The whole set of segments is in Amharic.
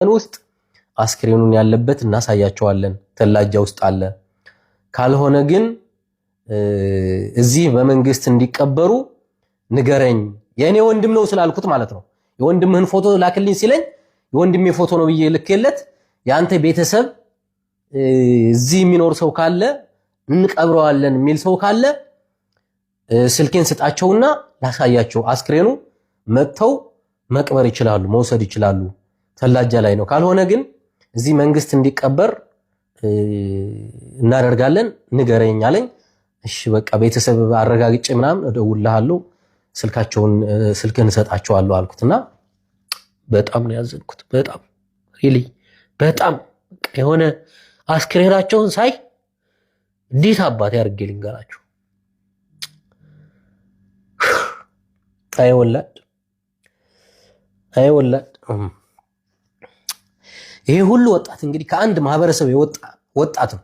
ውስጥ አስክሬኑን ያለበት እናሳያቸዋለን። ተላጃ ውስጥ አለ። ካልሆነ ግን እዚህ በመንግስት እንዲቀበሩ ንገረኝ። የኔ ወንድም ነው ስላልኩት ማለት ነው። የወንድምህን ፎቶ ላክልኝ ሲለኝ የወንድሜ ፎቶ ነው ብዬ ልክለት ያንተ ቤተሰብ እዚህ የሚኖር ሰው ካለ እንቀብረዋለን የሚል ሰው ካለ ስልኬን ስጣቸውና ላሳያቸው። አስክሬኑ መጥተው መቅበር ይችላሉ፣ መውሰድ ይችላሉ። ተላጃ ላይ ነው። ካልሆነ ግን እዚህ መንግስት እንዲቀበር እናደርጋለን ንገረኝ አለኝ። እሺ በቃ ቤተሰብ አረጋግጬ ምናምን እደውልልሃለሁ ስልክህን እሰጣቸዋለሁ አልኩትና በጣም ነው ያዘንኩት። በጣም ሪሊ በጣም የሆነ አስክሬናቸውን ሳይ እንዴት አባቴ አድርጌ ልንገራችሁ። አይወላድ ይሄ ሁሉ ወጣት እንግዲህ ከአንድ ማህበረሰብ የወጣ ወጣት ነው።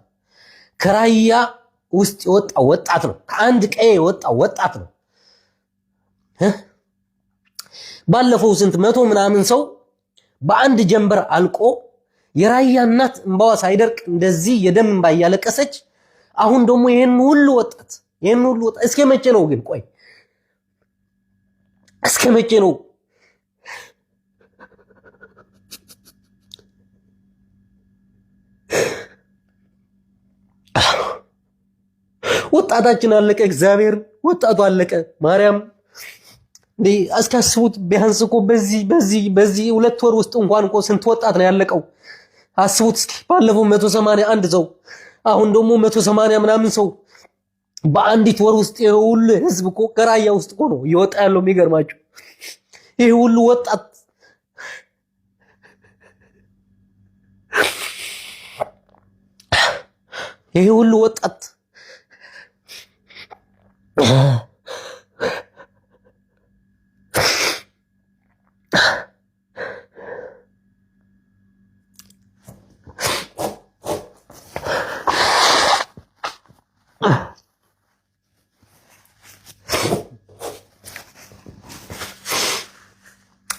ከራያ ውስጥ የወጣ ወጣት ነው። ከአንድ ቀዬ የወጣ ወጣት ነው። ባለፈው ስንት መቶ ምናምን ሰው በአንድ ጀንበር አልቆ የራያ እናት እንባዋ ሳይደርቅ እንደዚህ የደም እንባ እያለቀሰች አሁን ደግሞ ይሄን ሁሉ ወጣት እስከ መቼ ነው ግን? ቆይ እስከ መቼ ነው? ወጣታችን አለቀ። እግዚአብሔር ወጣቱ አለቀ። ማርያም እንዴ አስካስቡት። ቢያንስ እኮ በዚህ 2 ወር ውስጥ እንኳን እኮ ስንት ወጣት ነው ያለቀው? አስቡት እስኪ። ባለፈው 181 ሰው አሁን ደግሞ 180 ምናምን ሰው በአንዲት ወር ውስጥ ይሄ ሁሉ ህዝብ እኮ ከራያ ውስጥ እኮ ነው እየወጣ ያለው። የሚገርማችሁ ይሄ ሁሉ ወጣት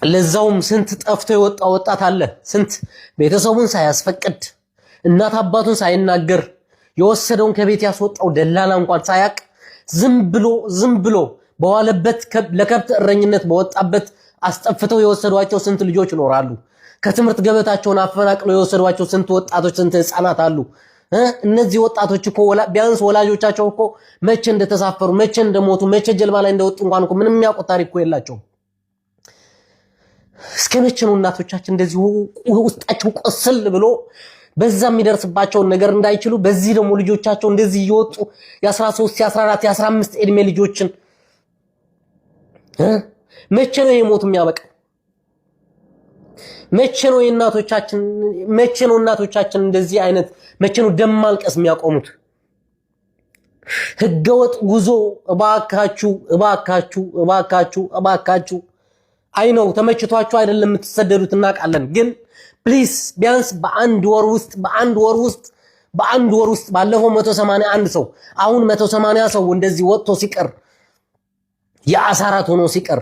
ለዛውም ስንት ጠፍቶ የወጣ ወጣት አለ። ስንት ቤተሰቡን ሳያስፈቅድ እናት አባቱን ሳይናገር የወሰደውን ከቤት ያስወጣው ደላላ እንኳን ሳያቅ ዝም ብሎ በዋለበት ለከብት እረኝነት በወጣበት አስጠፍተው የወሰዷቸው ስንት ልጆች ይኖራሉ። ከትምህርት ገበታቸውን አፈናቅለው የወሰዷቸው ስንት ወጣቶች ስንት ህፃናት አሉ። እነዚህ ወጣቶች እኮ ቢያንስ ወላጆቻቸው እኮ መቼ እንደተሳፈሩ መቼ እንደሞቱ መቼ ጀልባ ላይ እንደወጡ እንኳን እኮ ምንም የሚያውቁት ታሪክ እኮ የላቸውም። እስከ መቼ ነው እናቶቻችን እንደዚህ ውስጣቸው ቆስል ብሎ በዛ የሚደርስባቸውን ነገር እንዳይችሉ በዚህ ደግሞ ልጆቻቸው እንደዚህ እየወጡ የ13 የ14 የ15 እድሜ ልጆችን መቼ ነው የሞት የሚያበቃው? መቼ ነው እናቶቻችን እንደዚህ አይነት መቼ ነው ደም ማልቀስ የሚያቆሙት? ህገወጥ ጉዞ እባካችሁ አይ ነው ተመችቷችሁ አይደለም የምትሰደዱት እናውቃለን። ግን ፕሊስ ቢያንስ በአንድ ወር ውስጥ ባለፈው 181 ሰው አሁን 180 ሰው እንደዚህ ወጥቶ ሲቀር የአሳራት ሆኖ ሲቀር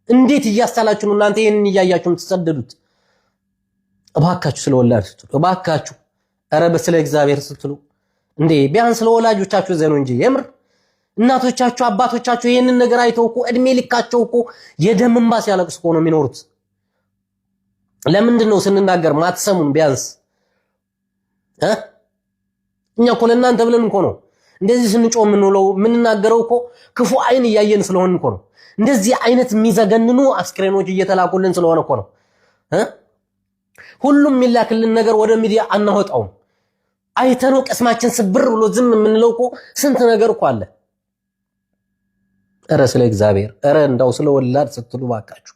እንዴት እያስተላችሁ ነው እናንተ ይሄንን እያያችሁ የምትሰደዱት? እባካችሁ ስለወላድ ስትሉ እባካችሁ ኧረ በስለ እግዚአብሔር ስትሉ እንዴ ቢያንስ ለወላጆቻችሁ ዘኑ እንጂ የምር እናቶቻችሁ አባቶቻችሁ ይሄንን ነገር አይተው እኮ እድሜ ልካቸው እኮ የደም እንባ ሲያለቅሱ እኮ ነው የሚኖሩት። ለምንድን ነው ስንናገር ማትሰሙን? ቢያንስ እኛ እኮ ለእናንተ ብለን እኮ ነው እንደዚህ ስንጮህ የምንውለው የምንናገረው እኮ ክፉ አይን እያየን ስለሆነ እኮ ነው። እንደዚህ አይነት የሚዘገንኑ አስክሬኖች እየተላኩልን ስለሆነ እኮ ነው። ሁሉም የሚላክልን ነገር ወደ ሚዲያ አናወጣውም። አይተነው ቅስማችን ስብር ብሎ ዝም የምንለው እኮ ስንት ነገር እኮ አለ። ኧረ ስለ እግዚአብሔር ኧረ እንዳው ስለ ወላድ ስትሉ ባካችሁ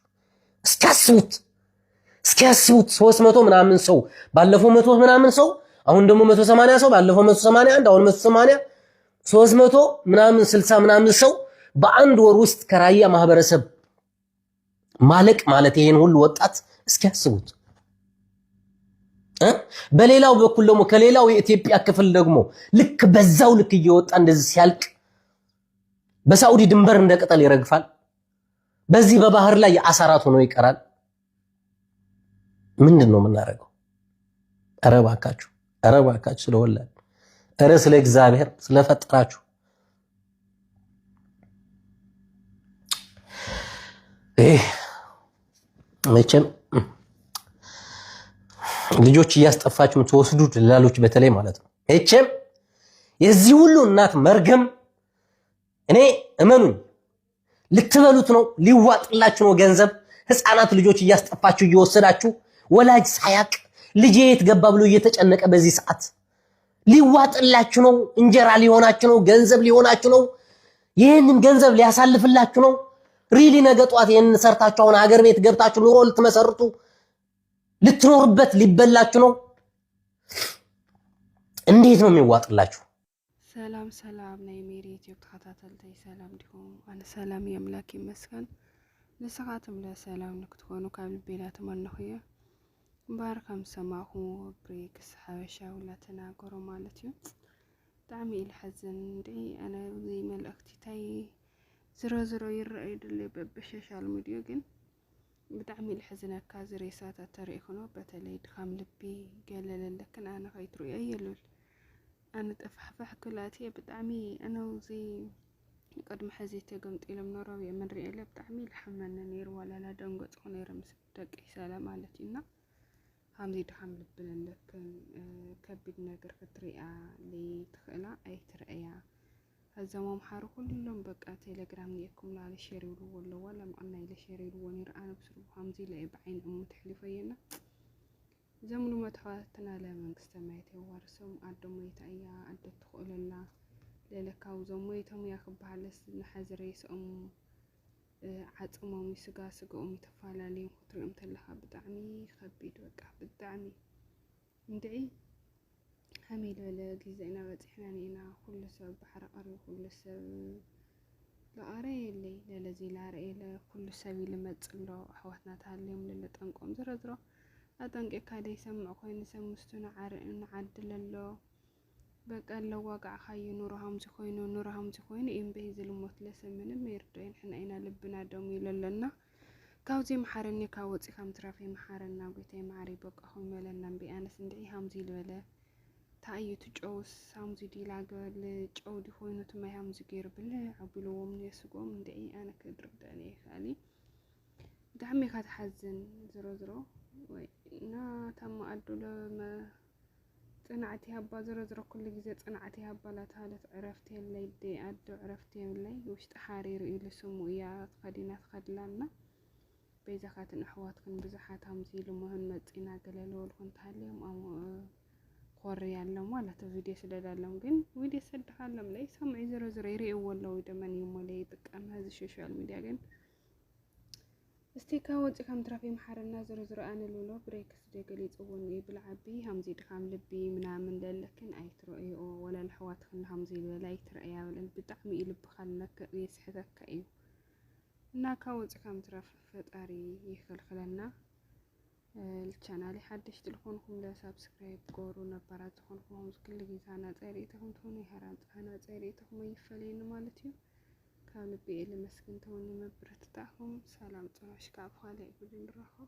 እስኪያስቡት 300 ምናምን ሰው ባለፈው 100 ምናምን ሰው አሁን ደግሞ 180 ሰው ባለፈው 181 አሁን 180 300 ምናምን 60 ምናምን ሰው በአንድ ወር ውስጥ ከራያ ማህበረሰብ ማለቅ ማለት ይሄን ሁሉ ወጣት እስኪያስቡት። በሌላው በኩል ደግሞ ከሌላው የኢትዮጵያ ክፍል ደግሞ ልክ በዛው ልክ እየወጣ እንደዚህ ሲያልቅ በሳዑዲ ድንበር እንደ ቅጠል ይረግፋል። በዚህ በባህር ላይ የአሳራት ሆኖ ይቀራል። ምንድነው የምናደርገው? ኧረ እባካችሁ ስለወላድ ኧረ ስለ እግዚአብሔር ስለፈጠራችሁ መቼም ልጆች እያስጠፋችሁ የምትወስዱ ደላሎች በተለይ ማለት ነው። መቼም የዚህ ሁሉ እናት መርገም እኔ እመኑኝ ልትበሉት ነው፣ ሊዋጥላችሁ ነው ገንዘብ። ህፃናት ልጆች እያስጠፋችሁ እየወሰዳችሁ ወላጅ ሳያቅ ልጄ የት ገባ ብሎ እየተጨነቀ በዚህ ሰዓት ሊዋጥላችሁ ነው፣ እንጀራ ሊሆናችሁ ነው፣ ገንዘብ ሊሆናችሁ ነው። ይህንን ገንዘብ ሊያሳልፍላችሁ ነው። ሪሊ ነገ ጧት ይህንን ሰርታችሁ አሁን ሀገር ቤት ገብታችሁ ኑሮ ልትመሰርቱ ልትኖርበት ሊበላችሁ ነው። እንዴት ነው የሚዋጥላችሁ? ሰላም ሰላም ናይ ሜሪ ዩቲዩብ ተከታተልተይ ሰላም ዲኹም? አነ ሰላም የአምላክ ይመስገን። ንስኻትም ለሰላም ንክትኮኑ ካብ ልቤና ተመንኹ እየ እምበር ከም ሰማኹም ብሬክስ ሓበሻ ውላ ተናገሮ ማለት እዩ። ብጣዕሚ ኢሉ ሓዘን እንድዒ ኣነ እዚ መልእክቲታይ ዝሮ ይረአዩ ድለይ በብሶሻል ሚድያ ግን ብጣዕሚ ኢሉ ሓዘነካ ዝሬሳታት ተሪእኽኖ በተለይ ድኻም ልቢ ገለለለክን ኣነ ከይትሪኦ የሉል أنا تفحفح كلاتي بتعمي أنا وزي قد محزي تقمطيلم نروي من رئيلة بتعمي الحمنا نير ولا لا دنقط خنير مسدك إحسالا مالتينا همزي تحمل بلندك كبد نقر فتريقة لي تخلا أي ترقيا هذا ما محارو كلهم بقى تيليجرام ليكم على شيريرو ولا معنا إلى شيريرو ونير أنا بسرو همزي لأي بعين أم تحلفينا زملو متحواتنا لمنكست مايتي وارسم عدو ميتا ايا عدو تخولنا للكاو زميتهم ياخبها لس نحزريس عطمو ميسقا سقو متفالالين خطر امتلها بدعمي خبيد وقع بدعمي ندعي حميل ولا جيزينا بتحنانينا كل سبب بحر قري كل سبب لا أري اللي للذي لا أري كل سبيل لمتصلو أحواتنا تعلم للتنقم زرزرو أتنقى كده يسمع خوين يسمستون عدل الله بقى لو وقع خي نورهم زخوين ونورهم زخوين إن بهذا الموت لسمن ميردين حنا إنا لبنا دومي لنا كاوزي محرني كاوزي خم ترافي محرنا وقتي معري بقى خوين ملنا بأنا سندعي همزي ولا تأيي تجوز همزي دي لاقل جو دي خوين وتما همزي غير بلا عبلو من يسقوم ندعي أنا كدرب داني خالي دعمي خد حزن زرو نا تم أدل ما صنعتي هبا زر كل جزء صنعتي هبا لا تالت عرفتي اللي دي أدو عرفتي اللي وش تحارير إلى سمو يا خدينا خدلنا بيزخات أحوات كن بزحات همزي لمهمة إنا قللو كنت هاليوم أو قري علم ولا تفيديو سدد علم جن فيديو سد علم لي سمعي زر يري ولا ويدمن يوم ولا يتقن هذا السوشيال ميديا جن استيكاوت كم ترافي محرنا زر أنا لولو بريكس دقلي تقولني بالعبي همزي دخام لبي من لكن أي ترأي ولا الحوات خل همزي ولا أي ترأي ولا بتعمي اللي بخلك يسحتك أيو ناكاوت كم ترافي فتاري يخلنا القناة حدش تلفونكم لا سبسكرايب قورو نبرات تخونكم كل جزانا تاريتهم توني هرات أنا تاريتهم يفلين مالتيو كان بيئة لمسكن توني مبرت تاهم سلام تنوش كاب خالي بدين رخو